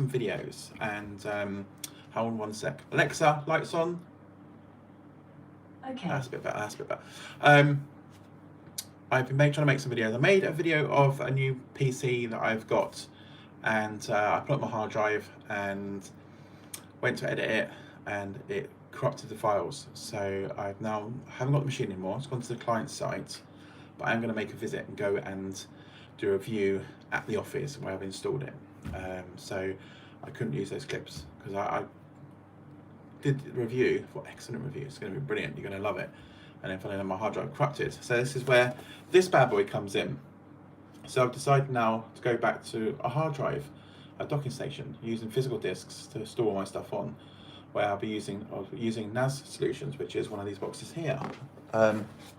some videos, and hold on one sec. Alexa, lights on. Okay. That's a bit better. That's a bit better. I've been trying to make some videos. I made a video of a new PC that I've got, and I put up my hard drive and went to edit it, and it corrupted the files. So I haven't got the machine anymore. It's gone to the client site, but I'm going to make a visit and go and do a review at the office where I've installed it. So I couldn't use those clips because I did the review for excellent review. It's going to be brilliant. You're going to love it. And then finally my hard drive corrupted. So this is where this bad boy comes in. So I've decided now to go back to a hard drive, a docking station, using physical disks to store all my stuff on, where I'll be using NAS Solutions, which is one of these boxes here.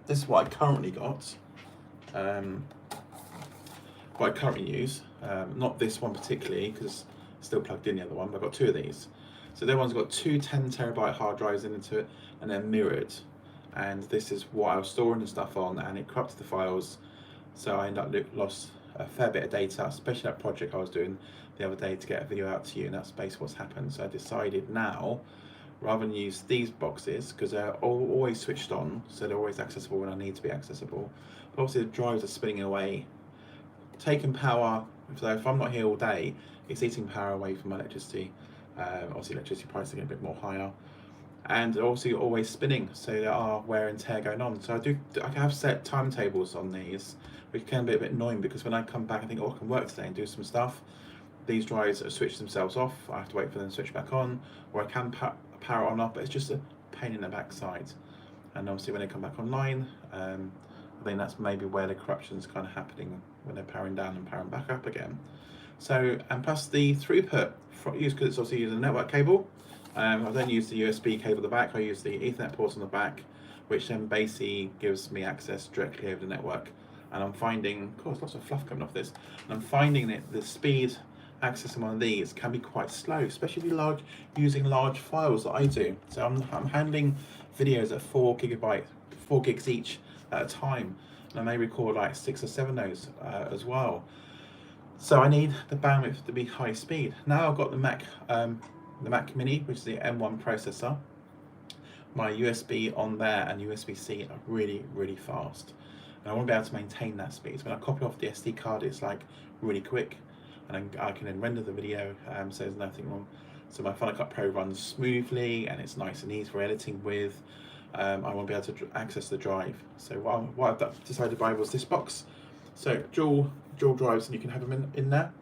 This is what I currently got. What I currently use, not this one particularly, because it's still plugged in the other one, but I've got two of these. So the other one's got two 10 terabyte hard drives into it, and they're mirrored. And this is what I was storing the stuff on, and it corrupted the files. So I ended up lost a fair bit of data, especially that project I was doing the other day to get a video out to you, and that's basically what's happened. So I decided now, rather than use these boxes, because they're always switched on, so they're always accessible when I need to be accessible, but obviously the drives are spinning away, taking power. So if I'm not here all day, it's eating power away from my electricity. Obviously electricity prices are getting a bit more higher, and also always spinning, so there are wear and tear going on. So I have set timetables on these, which can be a bit annoying, because when I come back and think, oh, I can work today and do some stuff, these drives switch themselves off. I have to wait for them to switch back on, or I can power on off, but it's just a pain in the backside. And obviously when they come back online, I think that's maybe where the corruption's kind of happening, when they're powering down and powering back up again. So, and plus the throughput, because it's obviously using a network cable. I don't use the USB cable at the back, I use the Ethernet port on the back, which then basically gives me access directly over the network. And I'm finding, of course, lots of fluff coming off this, and I'm finding that the speed accessing one of these can be quite slow, especially if you're using large files that I do. So I'm handling videos at 4 gigs each at a time, and I may record like 6 or 7 of those as well. So I need the bandwidth to be high speed. Now I've got the Mac Mini, which is the M1 processor. My USB on there and USB-C are really, really fast, and I want to be able to maintain that speed. So when I copy off the SD card, it's like really quick, and I can then render the video, so there's nothing wrong. So my Final Cut Pro runs smoothly, and it's nice and easy for editing with. I want to be able to access the drive. So what I've decided to buy was this box. So dual drives, and you can have them in there.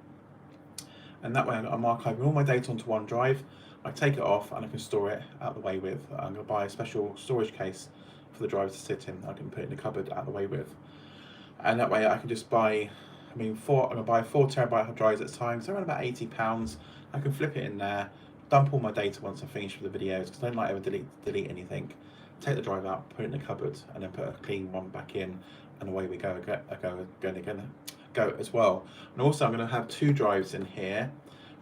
And that way I'm archiving all my data onto one drive. I take it off and I can store it out the way with. I'm going to buy a special storage case for the drive to sit in. I can put it in the cupboard out the way with. And that way I can just buy, I'm going to buy 4 terabyte drives at a time, so around about £80. I can flip it in there, dump all my data once I finish with the videos, because I don't like ever delete anything. Take the drive out, put it in the cupboard, and then put a clean one back in, and away we go as well. And also I'm going to have 2 drives in here,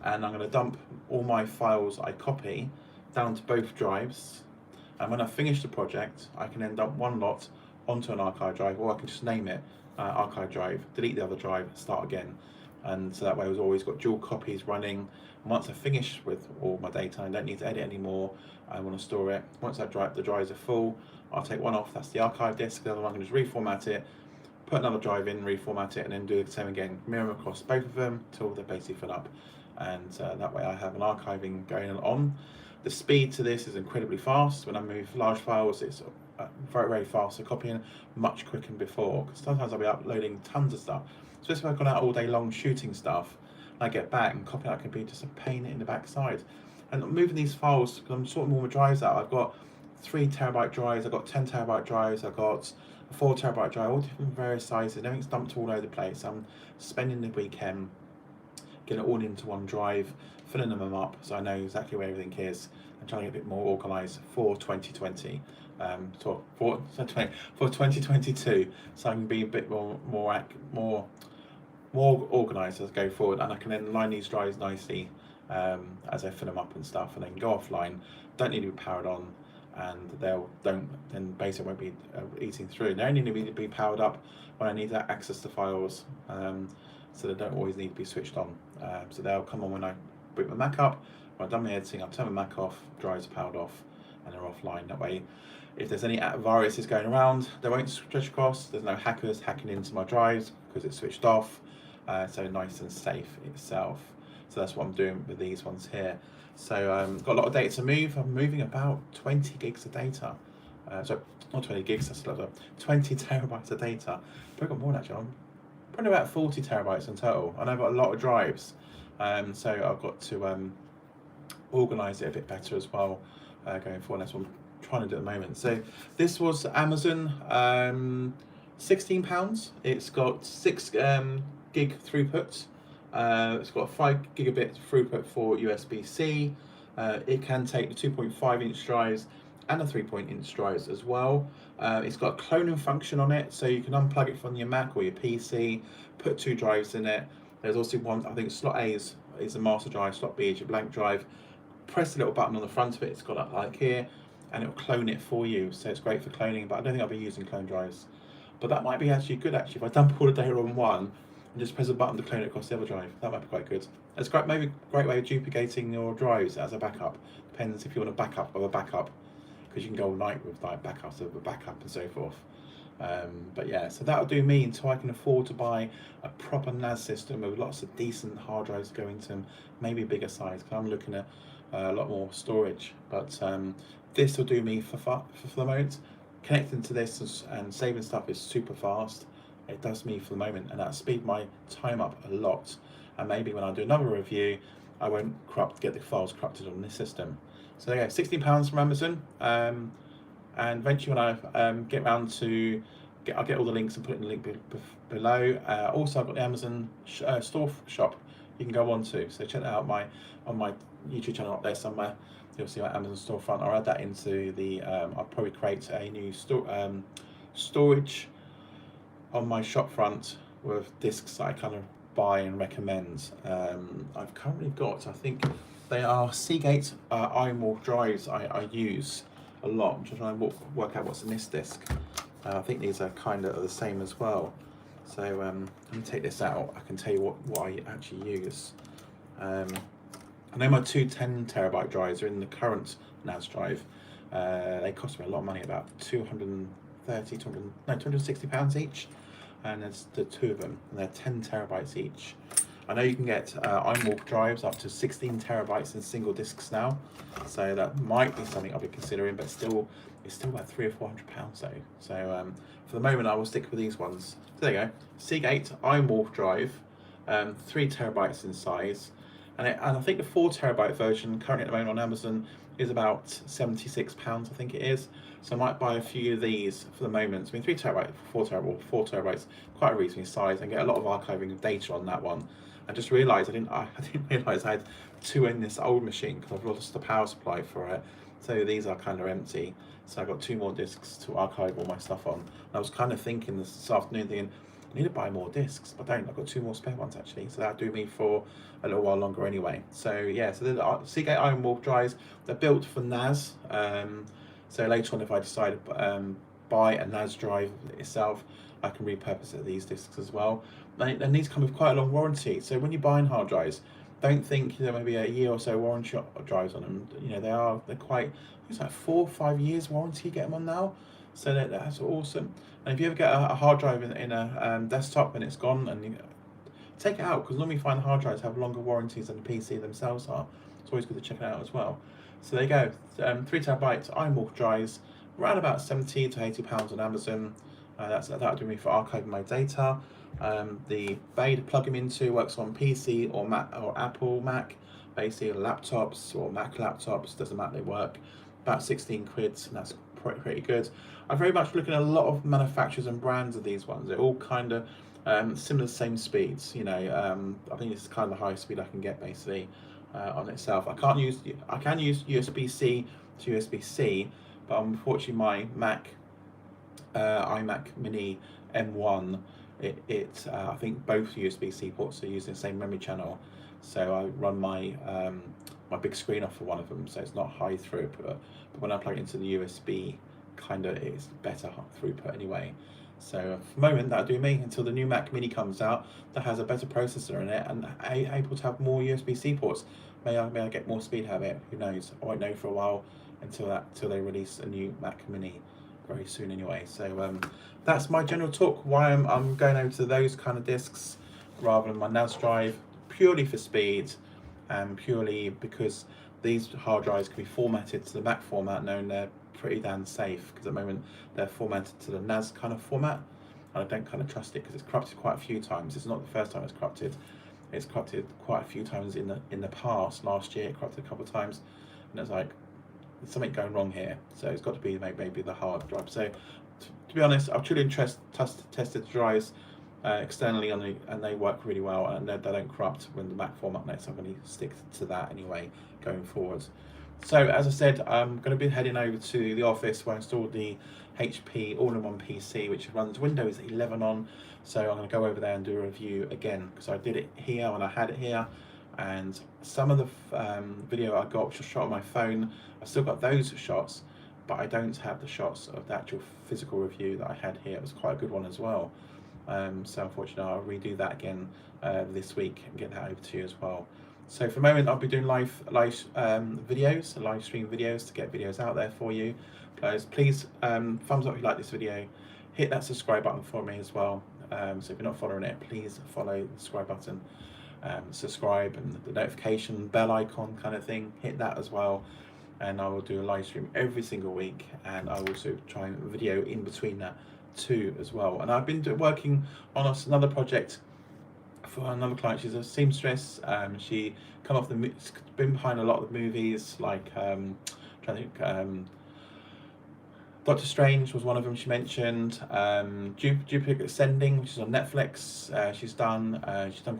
and I'm going to dump all my files I copy down to both drives, and when I finish the project I can then dump one lot onto an archive drive, or I can just name it archive drive, delete the other drive, start again. And so that way I've always got dual copies running. And once I finish with all my data, I don't need to edit anymore, I want to store it. Once the drives are full, I'll take one off, that's the archive disk, the other one I can just reformat it, put another drive in, reformat it, and then do the same again, mirror across both of them till they're basically fill up. And that way I have an archiving going on. The speed to this is incredibly fast. When I move large files, it's very, very fast. So copying much quicker than before, because sometimes I'll be uploading tons of stuff. Especially if I've gone out all day long shooting stuff, and I get back and copying out can be just a pain in the backside. And moving these files, because I'm sorting all my drives out, I've got 3 terabyte drives, I've got 10 terabyte drives, I've got a 4 terabyte drive, all different various sizes, and everything's dumped all over the place. I'm spending the weekend getting it all into one drive, filling them up so I know exactly where everything is, and trying to get a bit more organised for 2020. For 2022, so I can be a bit more organised as I go forward, and I can then line these drives nicely as I fill them up and stuff, and then go offline. Don't need to be powered on, and then basically won't be eating through. They only need to be powered up when I need to access the files, so they don't always need to be switched on. So they'll come on when I boot my Mac up. When I've done my editing, I'll turn my Mac off, drives are powered off, and they're offline. That way, if there's any viruses going around, they won't stretch across. There's no hackers hacking into my drives because it's switched off. So nice and safe itself. So that's what I'm doing with these ones here. So got a lot of data to move. I'm moving about 20 gigs of data. So not 20 gigs, that's a lot of 20 terabytes of data. Probably got more than that, John. Probably about 40 terabytes in total. And I've got a lot of drives. So I've got to organise it a bit better as well going forward. That's what I'm trying to do at the moment. So this was Amazon, £16. It's got 6 gig throughput. It's got 5 gigabit throughput for USB-C. It can take the 2.5 inch drives and the 3.inch drives as well. It's got a cloning function on it, so you can unplug it from your Mac or your PC, put 2 drives in it. There's also one, I think slot A is a master drive, slot B is your blank drive. Press the little button on the front of it, it's got that like here, and it'll clone it for you. So it's great for cloning, but I don't think I'll be using clone drives. But that might be actually good if I dump all the data on one and just press a button to clone it across the other drive. That might be quite good. It's great, maybe a great way of duplicating your drives as a backup. Depends if you want a backup of a backup, because you can go all night with like backups of a backup and so forth. But yeah, so that'll do me until I can afford to buy a proper NAS system with lots of decent hard drives going to them, maybe bigger size, because I'm looking at a lot more storage. But this will do me for the moment. Connecting to this and saving stuff is super fast. It does me for the moment, and that'll speed my time up a lot. And maybe when I do another review, I won't get the files corrupted on this system. So there you go, £16 from Amazon. And eventually when I get around to I'll get all the links and put it in the link below. Also, I've got the Amazon store shop you can go on to. So check that out on my YouTube channel up there somewhere. You'll see my Amazon storefront. I'll add that into the. I'll probably create a new storage on my shop front with discs that I kind of buy and recommend. I've currently got, I think they are Seagate iMorph drives I use a lot. I'm just trying to work out what's in this disc. I think these are kind of the same as well. So let me take this out. I can tell you what I actually use. I know my 2 10 terabyte drives are in the current NAS drive. They cost me a lot of money, about £260 each. And there's the 2 of them, and they're 10 terabytes each. I know you can get iMorph drives up to 16 terabytes in single discs now, so that might be something I'll be considering, but it's still about £300 or £400 though. So for the moment, I will stick with these ones. So there you go, Seagate iMorph drive, 3 terabytes in size, and I think the 4 terabyte version currently at the moment on Amazon is about £76, I think it is. So I might buy a few of these for the moment. I mean, 3 terabytes, 4 terabytes, quite a reasonable size, and get a lot of archiving of data on that one. I just realised I didn't realise I had 2 in this old machine because I've lost the power supply for it. So these are kind of empty. So I've got 2 more discs to archive all my stuff on. And I was kind of thinking this afternoon, thinking I need to buy more discs, but I don't. I've got 2 more spare ones actually. So that'll do me for a little while longer anyway. So yeah, so the Seagate iMorph drives, they're built for NAS. So later on, if I decide to buy a NAS drive itself, I can repurpose it, these discs as well. And these come with quite a long warranty. So when you're buying hard drives, don't think there may be a year or so warranty drives on them. You know, they're quite, it's like 4 or 5 years warranty you get them on now. So that's awesome. And if you ever get a hard drive in a desktop and it's gone, and you take it out, because normally you find the hard drives have longer warranties than the PC themselves are. It's always good to check it out as well. So there you go, 3 terabytes iMorph drives, around about £70 to £80 on Amazon. That'll do me for archiving my data. The bay to plug them into works on PC or Mac or Apple Mac, basically laptops or Mac laptops, doesn't matter, they work. About 16 quid, and that's pretty good. I'm very much looking at a lot of manufacturers and brands of these ones. They're all kind of similar, same speeds. You know, I think this is kind of the highest speed I can get basically on itself. I can use USB-C to USB-C, but unfortunately my Mac iMac Mini M1, I think both USB-C ports are using the same memory channel. So I run my my big screen off for one of them, so it's not high throughput. But when I plug it into the USB, kind of it's better throughput anyway. So for the moment, that'll do me until the new Mac Mini comes out that has a better processor in it and able to have more USB-C ports. may I get more speed out of it? Who knows? I won't know for a while until they release a new Mac Mini very soon anyway. So that's my general talk. Why I'm going over to those kind of discs rather than my NAS drive, purely for speed, and purely because these hard drives can be formatted to the Mac format, knowing they're pretty damn safe, because at the moment they're formatted to the NAS kind of format, and I don't kind of trust it because it's corrupted quite a few times. It's not the first time it's corrupted. It's corrupted quite a few times in the past. Last year it corrupted a couple of times, and it's like there's something going wrong here. So it's got to be maybe the hard drive. So to be honest, I've truly tested the drives externally on and they work really well, and they don't corrupt when the Mac format next. I'm going to stick to that anyway going forward. So as I said, I'm going to be heading over to the office where I installed the HP all-in-one PC, which runs Windows 11 on. So I'm going to go over there and do a review again, because I did it here when I had it here, and some of the video I got, which was shot on my phone, I still got those shots, but I don't have the shots of the actual physical review that I had here. It was quite a good one as well. So unfortunately I'll redo that again this week and get that over to you as well. So for the moment I'll be doing live videos, live stream videos, to get videos out there for you guys. Please thumbs up if you like this video, hit that subscribe button for me as well. So if you're not following it, please follow the subscribe button, subscribe, and the notification bell icon kind of thing, hit that as well. And I will do a live stream every single week, and I will also try and video in between that too as well. And I've been working on another project for another client. She's a seamstress. She been behind a lot of the movies, like trying to think, Doctor Strange was one of them she mentioned. Duplicate Ascending, which is on Netflix. She's done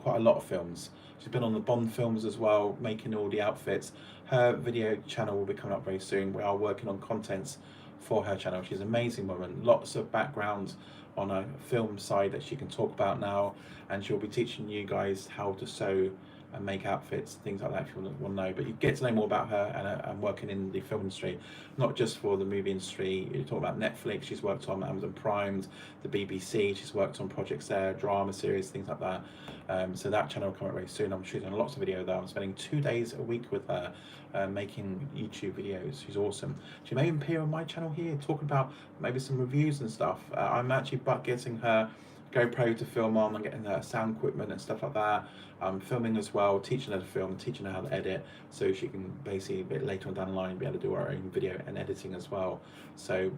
quite a lot of films. She's been on the Bond films as well, making all the outfits. Her video channel will be coming up very soon. We are working on contents for her channel. She's an amazing woman, lots of background on a film side that she can talk about now, and she'll be teaching you guys how to sew and make outfits, things like that, if you want to know. But you get to know more about her and working in the film industry, not just for the movie industry. You talk about Netflix, she's worked on Amazon Prime, the BBC, she's worked on projects there, drama series, things like that. So that channel will come out very soon. I'm shooting lots of video there. I'm spending 2 days a week with her making YouTube videos. She's awesome. She may appear on my channel here talking about maybe some reviews and stuff. I'm actually getting her GoPro to film on, and getting her sound equipment and stuff like that. I'm filming as well, teaching her to film, teaching her how to edit, so she can basically a bit later on down the line be able to do her own video and editing as well. So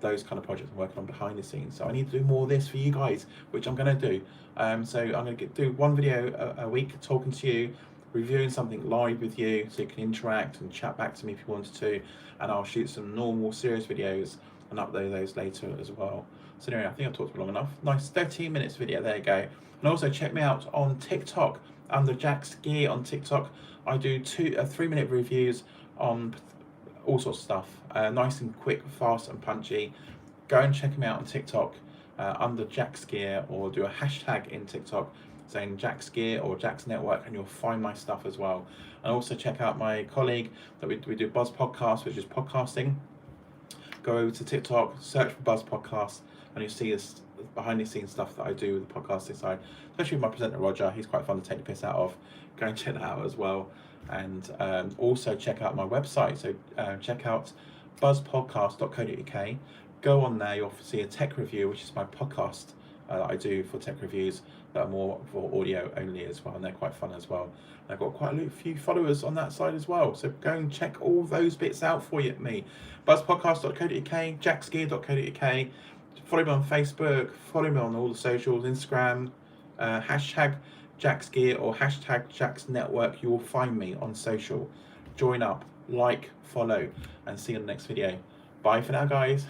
those kind of projects I'm working on behind the scenes. So I need to do more of this for you guys, which I'm going to do. So I'm going to do one video a week, talking to you, reviewing something live with you, so you can interact and chat back to me if you wanted to, and I'll shoot some normal serious videos and upload those later as well. So anyway, I think I've talked for long enough. Nice 13 minutes video, there you go. And also check me out on TikTok, under Jack's Gear on TikTok. I do 3-minute reviews on all sorts of stuff, nice and quick, fast and punchy. Go and check me out on TikTok under Jack's Gear, or do a hashtag in TikTok saying Jack's Gear or Jack's Network, and you'll find my stuff as well. And also check out my colleague that we do Buzz Podcast, which is podcasting. Go over to TikTok, search for Buzz Podcast, and you'll see this behind the scenes stuff that I do with the podcasting side, especially with my presenter Roger. He's quite fun to take the piss out of. Go and check that out as well. And also check out my website. So check out buzzpodcast.co.uk. Go on there, you'll see a tech review, which is my podcast that I do for tech reviews that are more for audio only as well, and they're quite fun as well. And I've got quite a few followers on that side as well, so go and check all those bits out for me. Buzzpodcast.co.uk, jacksgear.co.uk. Follow me on Facebook, follow me on all the socials, Instagram, hashtag Jack's Gear or hashtag Jack's Network. You will find me on social. Join up, like, follow, and see you in the next video. Bye for now, guys.